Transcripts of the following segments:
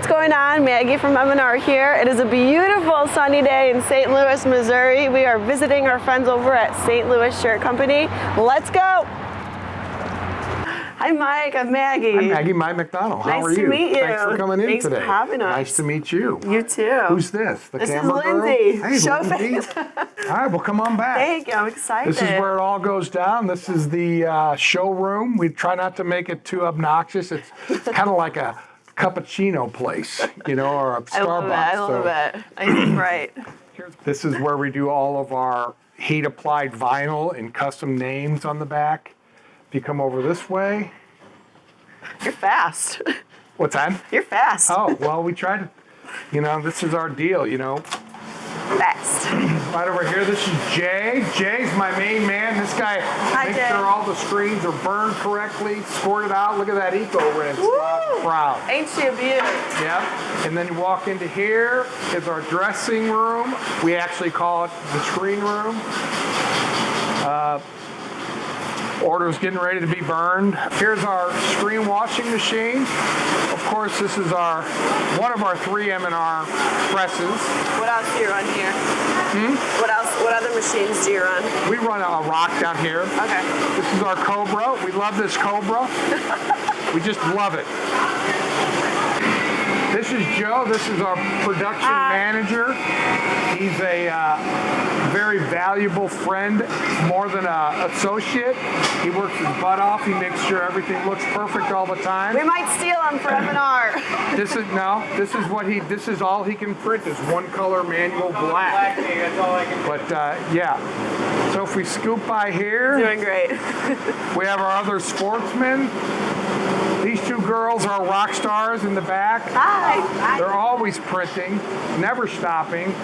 what's going on? Maggie from M&R here. It is a beautiful sunny day in St. Louis, Missouri. We are visiting our friends over at St. Louis Shirt Company. Let's go! Hi Mike, I'm Maggie. Hi Maggie, Mike McDonnell. How are you? Nice to meet you. Thanks for coming in Thanks today. For having us. Nice to meet you. You too. Who's this? The this camera is Lindsay. girl? Hey, Show Lindsay. face. All right, well come on back. Thank you, I'm excited. This is where it all goes down. This is the showroom. We try not to make it too obnoxious. It's kind of like a cappuccino place, you know, or a Starbucks. I love it. I think right. This is where we do all of our heat-applied vinyl and custom names on the back. If you come over this way. You're fast. What's that? You're fast. Oh, well, we try to, you know, this is our deal, you know. Fast. Right over here, this is Jay. Jay's my main man. This guy makes sure all the screens are burned correctly, squirted out. Look at that eco-rinse. Proud. Ain't she a beauty? Yeah. And then you walk into here is our dressing room. We actually call it the screen room. Orders getting ready to be burned. Here's our screen washing machine. Of course, this is one of our 3 M&R presses. What else do you run here? What else? What other machines do you run? We run a rock down here. Okay. This is our Cobra. We love this Cobra. We just love it. This is Joe. This is our production manager. He's a very valuable friend, more than an associate. He works his butt off. He makes sure everything looks perfect all the time. We might steal him for M&R. This is all he can print is one color manual black. That's all I can print. But yeah. So if we scoop by here. Doing great. We have our other sportsmen. These 2 girls are rock stars in the back. Hi. They're always printing, never stopping.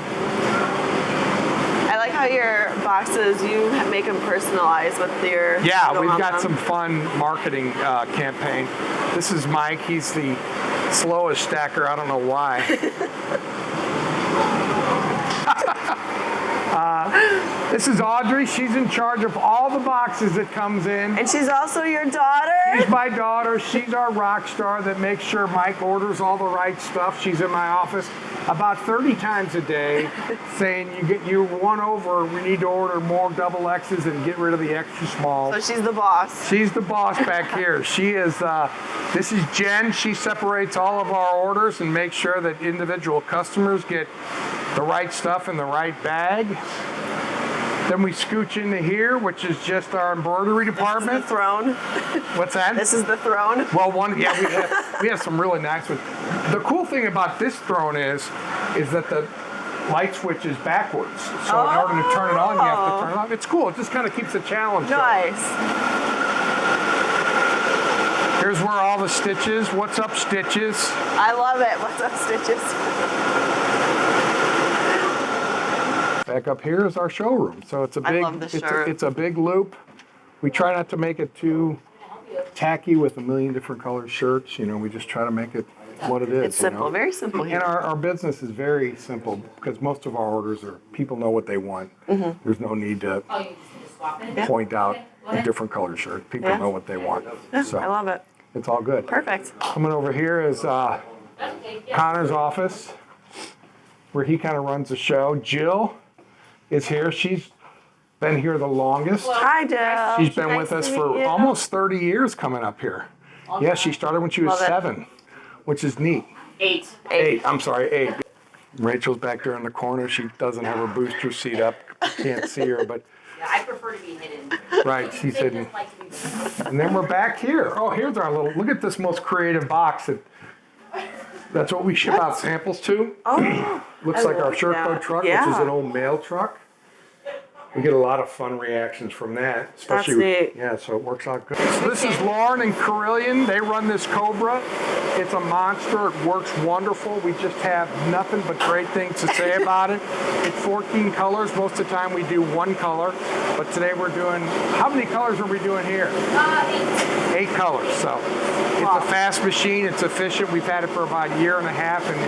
I like how your boxes, you make them personalized with your... Yeah, we've got some fun marketing campaign. This is Mike. He's the slowest stacker. I don't know why. This is Audrey. She's in charge of all the boxes that comes in. And she's also your daughter? She's my daughter. She's our rock star that makes sure Mike orders all the right stuff. She's in my office about 30 times a day saying you're one over, we need to order more double X's and get rid of the extra small. So she's the boss. She's the boss back here. She is, this is Jen. She separates all of our orders and makes sure that individual customers get the right stuff in the right bag. Then we scooch into here, which is just our embroidery department. This is the throne. What's that? This is the throne. Well, we have some really nice ones. The cool thing about this throne is that the light switch is backwards. So in order to turn it on, you have to turn it off. It's cool. It just kind of keeps the challenge going. Nice. Here's where all the stitches. What's up, stitches? I love it. What's up, stitches? Back up here is our showroom. So it's a big, it's a big loop. We try not to make it too tacky with a million different colored shirts. You know, we just try to make it what it is. It's simple, very simple here. And our business is very simple because most of our orders are, people know what they want. There's no need to point out a different colored shirt. People know what they want. So I love it. It's all good. Perfect. Coming over here is Connor's office where he kind of runs the show. Jill is here. She's been here the longest. Hi, Jill. She's been with us for almost 30 years coming up here. Yeah, she started when she was 7, which is neat. 8. I'm sorry, 8. Rachel's back there in the corner. She doesn't have her booster seat up. Can't see her, but... Yeah, I prefer to be hidden. Right, she's hidden. And then we're back here. Oh, here's our little... Look at this most creative box. That's what we ship out samples to. Oh, Looks like our Shirt Co truck, which is an old mail truck. We get a lot of fun reactions from that. Especially, that's neat. Yeah, so it works out good. So this is Lauren and Carillion. They run this Cobra. It's a monster. It works wonderful. We just have nothing but great things to say about it. It's 14 colors. Most of the time we do 1 color. But today we're doing, how many colors are we doing here? 8 colors. So it's a fast machine. It's efficient. We've had it for about a year and a half. And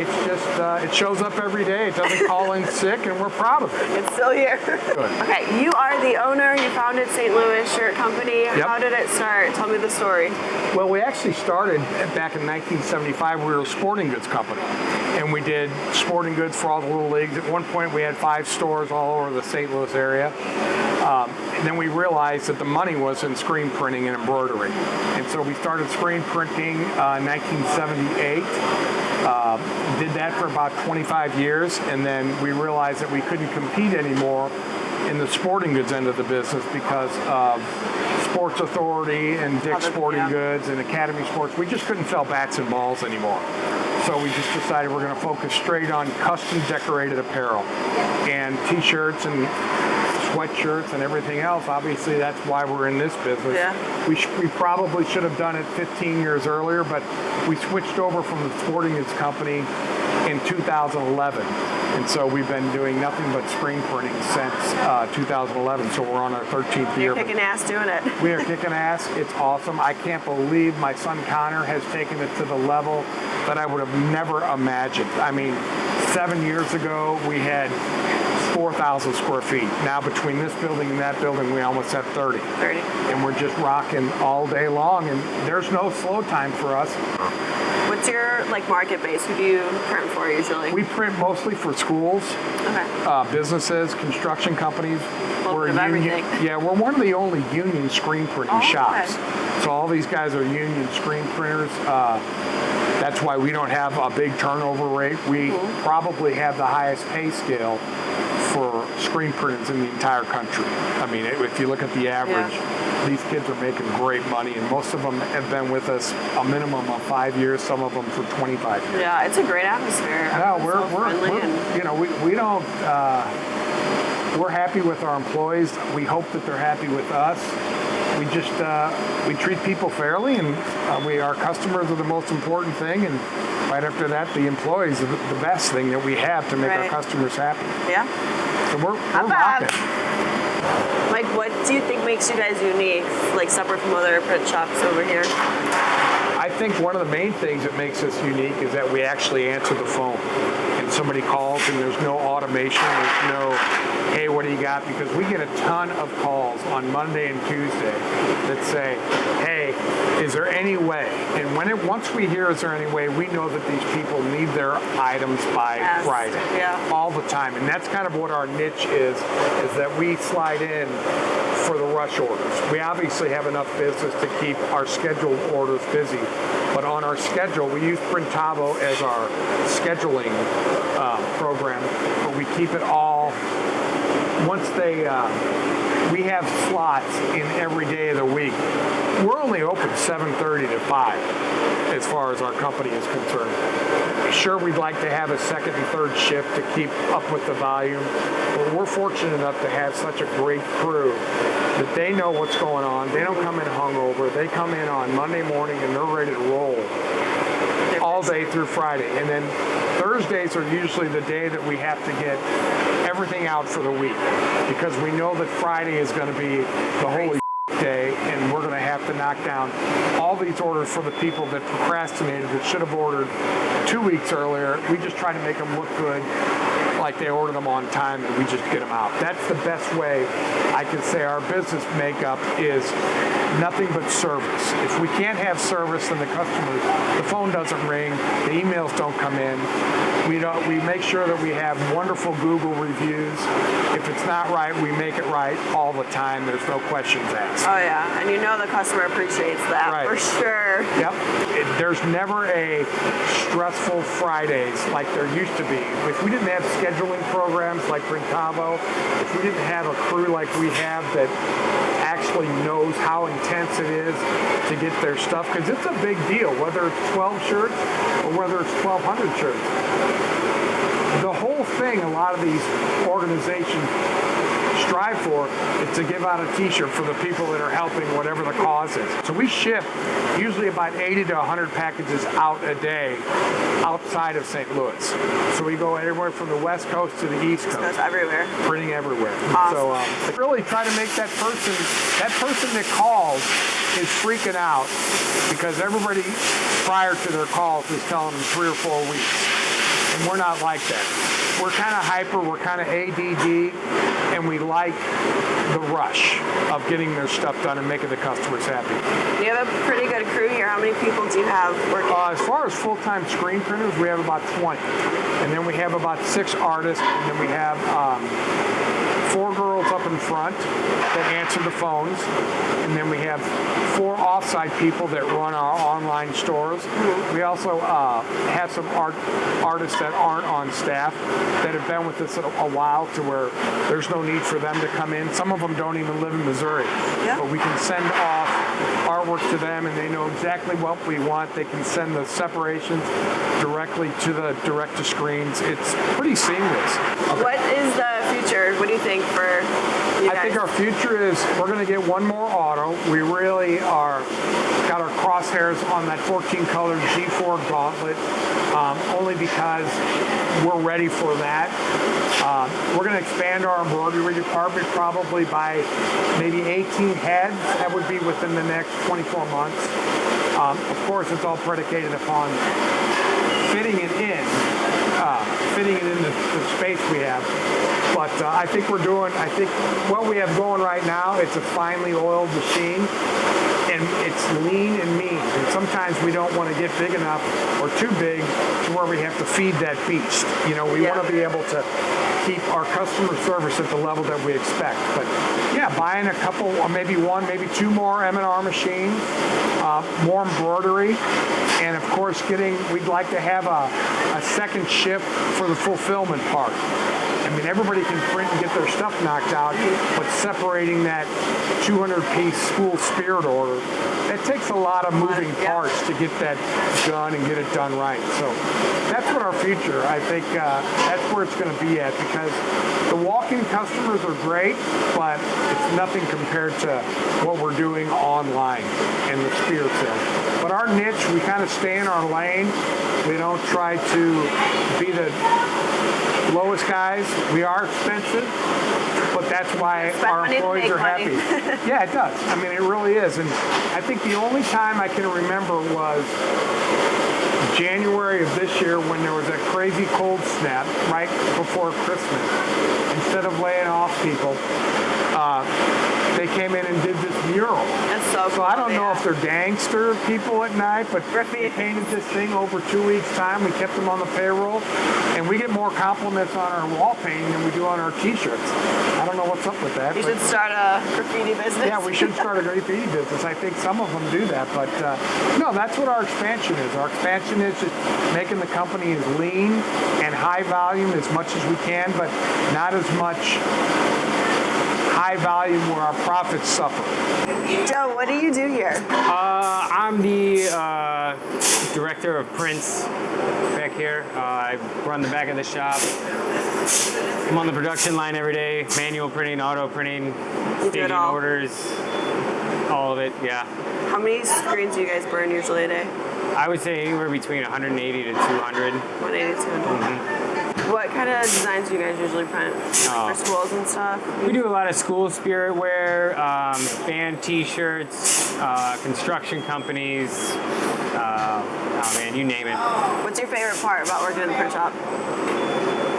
it's just, it shows up every day. It doesn't call in sick. And we're proud of it. It's still here. Good. Okay, you are the owner. You founded St. Louis Shirt Company. Yep. How did it start? Tell me the story. Well, we actually started back in 1975. We were a sporting goods company, and we did sporting goods for all the little leagues. At one point, we had 5 stores all over the St. Louis area. And then we realized that the money was in screen printing and embroidery. And so we started screen printing in 1978. Did that for about 25 years, and then we realized that we couldn't compete anymore in the sporting goods end of the business because of Sports Authority and Dick's Sporting Goods and Academy Sports. We just couldn't sell bats and balls anymore. So we just decided we're going to focus straight on custom decorated apparel and t-shirts and sweatshirts and everything else. Obviously, that's why we're in this business. Yeah. We probably should have done it 15 years earlier, but we switched over from the sporting goods company in 2011. And so we've been doing nothing but screen printing since 2011. So we're on our 13th year. You're kicking ass doing it. We are kicking ass. It's awesome. I can't believe my son Connor has taken it to the level that I would have never imagined. I mean, 7 years ago, we had 4,000 square feet. Now between this building and that building, we almost have 30. 30. And we're just rocking all day long, and there's no slow time for us. What's your market base? Who do you print for usually? We print mostly for schools, Okay. Businesses, construction companies. Little bit of everything. Yeah, we're one of the only union screen printing Oh, shops. okay. So all these guys are union screen printers. That's why we don't have a big turnover rate. We probably have the highest pay scale for screen printers in the entire country. I mean, if you look at the average, these kids are making great money, and most of them have been with us a minimum of 5 years, some of them for 25 years. Yeah, it's a great atmosphere. No, we don't. We're happy with our employees. We hope that they're happy with us. We just we treat people fairly, and our customers are the most important thing, and right after that, the employees are the best thing that we have to make our customers happy. Yeah. So we're rocking. Mike, what do you think makes you guys unique, separate from other print shops over here? I think one of the main things that makes us unique is that we actually answer the phone. And somebody calls and there's no automation, there's no, hey, what do you got? Because we get a ton of calls on Monday and Tuesday that say, hey, is there any way? And once we hear is there any way, we know that these people need their items by Friday. Yeah. All the time. And that's kind of what our niche is that we slide in for the rush orders. We obviously have enough business to keep our scheduled orders busy, but on our schedule, we use Printavo as our scheduling program, but we keep it all, once we have slots in every day of the week. We're only open 7:30 to 5 as far as our company is concerned. Sure, we'd like to have a second and third shift to keep up with the volume, but we're fortunate enough to have such a great crew that they know what's going on. They don't come in hungover. They come in on Monday morning and they're ready to roll all day through Friday. And then Thursdays are usually the day that we have to get everything out for the week, because we know that Friday is going to be the holy day, and we're going to have to knock down all these orders for the people that procrastinated, that should have ordered 2 weeks earlier. We just try to make them look good, like they ordered them on time, and we just get them out. That's the best way I can say our business makeup is nothing but service. If we can't have service, then the phone doesn't ring, the emails don't come in. We make sure that we have wonderful Google reviews. If it's not right, we make it right all the time. There's no questions asked. Oh yeah, and the customer appreciates that for sure. Yep. There's never a stressful Fridays like there used to be. If we didn't have scheduling programs like Printavo, if we didn't have a crew like we have that actually knows how intense it is to get their stuff, because it's a big deal, whether it's 12 shirts or whether it's 1,200 shirts. The whole thing a lot of these organizations strive for is to give out a t-shirt for the people that are helping whatever the cause is. So we ship usually about 80 to 100 packages out a day outside of St. Louis. So we go anywhere from the West Coast to the East Coast. That's everywhere. Printing everywhere. Awesome. So really try to make that person that calls is freaking out, because everybody prior to their calls is telling them 3 or 4 weeks. And we're not like that. We're kind of hyper, we're kind of ADD. and we like the rush of getting their stuff done and making the customers happy. You have a pretty good crew here. How many people do you have working? As far as full-time screen printers, we have about 20. And then we have about 6 artists, and then we have 4 girls up in front that answer the phones. And then we have 4 off-site people that run our online stores. We also have some artists that aren't on staff that have been with us a while to where there's no need for them to come in. Some of them don't even live in Missouri. Yeah. But we can send off artwork to them and they know exactly what we want. They can send the separations directly to the direct-to-screens. It's pretty seamless. What is the future? What do you think for you guys? I think our future is we're going to get one more auto. We really are got our crosshairs on that 14-color G4 gauntlet, only because we're ready for that. We're going to expand our embroidery department probably by maybe 18 heads. That would be within the next 24 months. Of course, it's all predicated upon fitting it in the space we have. But I think what we have going right now, it's a finely oiled machine, and it's lean and mean. And sometimes we don't want to get big enough or too big to where we have to feed that beast. You know, we want to be able to keep our customer service at the level that we expect. But yeah, buying a couple, or maybe 1, maybe 2 more M&R machines, more embroidery, and of course we'd like to have a second shift for the fulfillment part. I mean, everybody can print and get their stuff knocked out, but separating that 200-piece school spirit order, that takes a lot of moving parts to get that done and get it done right. So that's what our future, I think, that's where it's going to be at, because the walk-in customers are great, but it's nothing compared to what we're doing online and the spirit sales. But our niche, we kind of stay in our lane. We don't try to be the lowest guys. We are expensive, but that's why our employees are happy. Yeah, it does. I mean, it really is. And I think the only time I can remember was January of this year when there was that crazy cold snap right before Christmas. Instead of laying off people, they came in and did this mural. That's so cool. So I don't know if they're gangster people at night, but they painted this thing over 2 weeks' time. We kept them on the payroll, and we get more compliments on our wall painting than we do on our T-shirts. I don't know what's up with that. You should start a graffiti business. Yeah, we should start a graffiti business. I think some of them do that, but no, that's what our expansion is. Our expansion is just making the company as lean and high volume as much as we can, but not as much high volume where our profits suffer. Joe, what do you do here? I'm the director of prints back here. I run the back of the shop. I'm on the production line every day, manual printing, auto printing, staging orders, all of it, yeah. How many screens do you guys burn usually a day? I would say anywhere between 180 to 200. 180 to 200. What kind of designs do you guys usually print? Like for schools and stuff? We do a lot of school spirit wear, band T-shirts, construction companies, oh man, you name it. What's your favorite part about working in the print shop?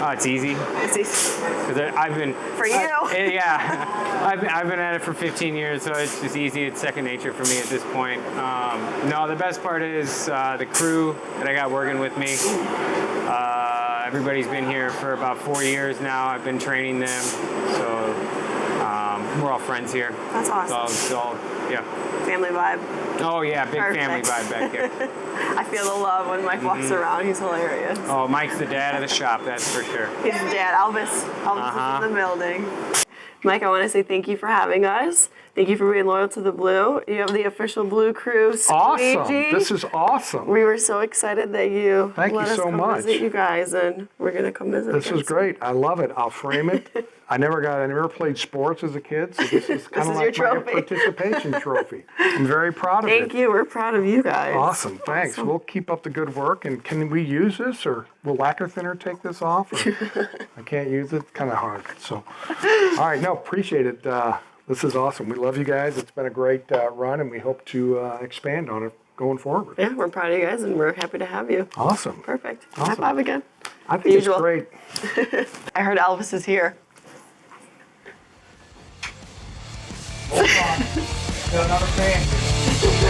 Oh, it's easy. It's easy. Because I've been... For you? Yeah. I've been at it for 15 years, so it's just easy. It's second nature for me at this point. No, the best part is the crew that I got working with me. Everybody's been here for about 4 years now. I've been training them, so we're all friends here. That's awesome. It's all, yeah. Family vibe. Oh yeah, big Perfect. family vibe back here. I feel the love when Mike walks around. He's hilarious. Oh, Mike's the dad of the shop, that's for sure. He's the dad. Elvis is in the building. Mike, I want to say thank you for having us. Thank you for being loyal to the Blue. You have the official Blue Crew squeegee. Awesome. This is awesome. We were so excited that you Thank let you us so come much. visit you guys, and we're going to come visit. This is great. I love it. I'll frame it. I never played sports as a kid, so this is kind of like your my trophy. participation trophy. I'm very proud of it. Thank you. We're proud of you guys. Awesome. Thanks. We'll keep up the good work. And can we use this, or will lacquer thinner take this off? Or I can't use it. It's kind of hard. So, all right. No, appreciate it. This is awesome. We love you guys. It's been a great run, and we hope to expand on it going forward. Yeah, we're proud of you guys, and we're happy to have you. Awesome. Perfect. Awesome. High five again. I think it's Usual. great. I heard Elvis is here. Hold on. Got another fan here.